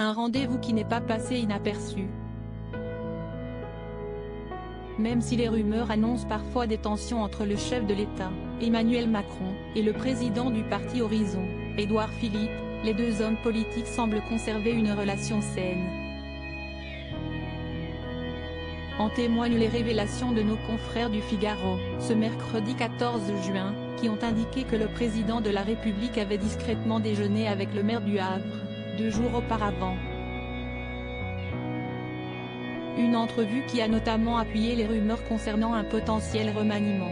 Un rendez-vous qui n'est pas passé inaperçu. Même si les rumeurs annoncent parfois des tensions entre le chef de l'État, Emmanuel Macron, et le président du parti Horizon, Édouard Philippe, les deux hommes politiques semblent conserver une relation saine. En témoignent les révélations de nos confrères du Figaro, ce mercredi 14 juin, qui ont indiqué que le président de la République avait discrètement déjeuné avec le maire du Havre, 2 jours auparavant. Une entrevue qui a notamment appuyé les rumeurs concernant un potentiel remaniement.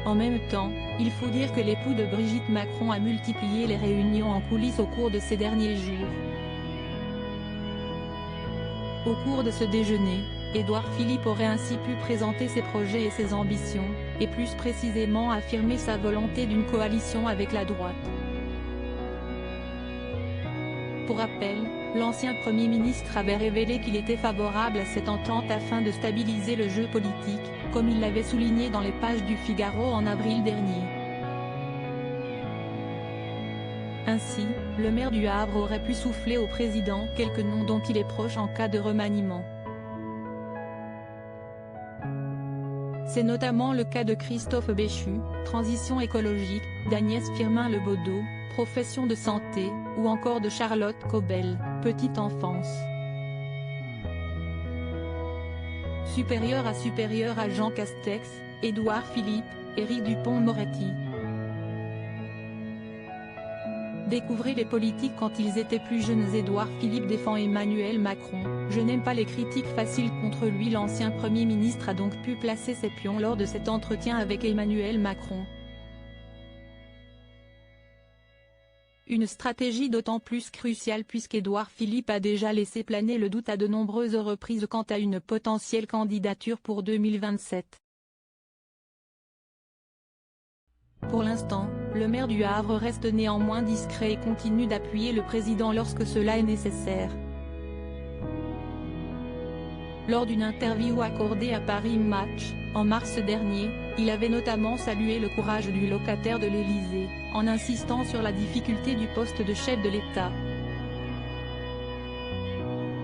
En même temps, il faut dire que l'époux de Brigitte Macron a multiplié les réunions en coulisses au cours de ces derniers jours. Au cours de ce déjeuner, Édouard Philippe aurait ainsi pu présenter ses projets et ses ambitions, et plus précisément affirmer sa volonté d'une coalition avec la droite. Pour rappel, l'ancien Premier ministre avait révélé qu'il était favorable à cette entente afin de stabiliser le jeu politique, comme il l'avait souligné dans les pages du Figaro en avril dernier. Ainsi, le maire du Havre aurait pu souffler au président quelques noms dont il est proche en cas de remaniement. C'est notamment le cas de Christophe Béchu, transition écologique, d'Agnès Firmin-Lebaudot, profession de santé, ou encore de Charlotte Caubel, petite enfance. Supérieur à Jean Castex, Édouard Philippe, Éric Dupond-Moretti. Découvrez les politiques quand ils étaient plus jeunes. Édouard Philippe défend Emmanuel Macron. Je n'aime pas les critiques faciles contre lui. L'ancien Premier ministre a donc pu placer ses pions lors de cet entretien avec Emmanuel Macron. Une stratégie d'autant plus cruciale puisqu'Édouard Philippe a déjà laissé planer le doute à de nombreuses reprises quant à une potentielle candidature pour 2027. Pour l'instant, le maire du Havre reste néanmoins discret et continue d'appuyer le président lorsque cela est nécessaire. Lors d'une interview accordée à Paris Match, en mars dernier, il avait notamment salué le courage du locataire de l'Élysée, en insistant sur la difficulté du poste de chef de l'État.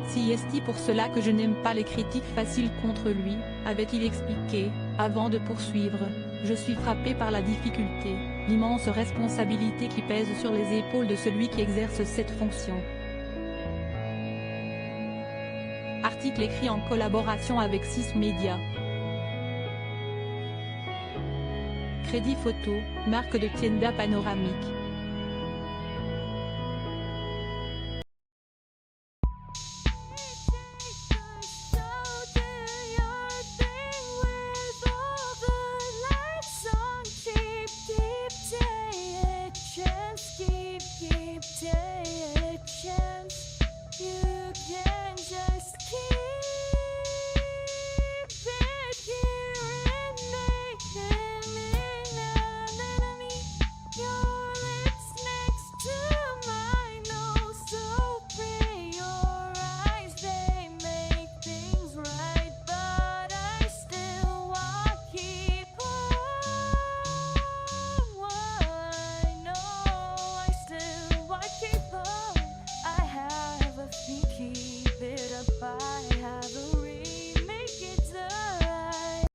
C'est pour cela que je n'aime pas les critiques faciles contre lui, avait-il expliqué, avant de poursuivre. Je suis frappé par la difficulté, l'immense responsabilité qui pèse sur les épaules de celui qui exerce cette fonction. Article écrit en collaboration avec 6 médias. Crédit photo, marque de Tienda panoramique.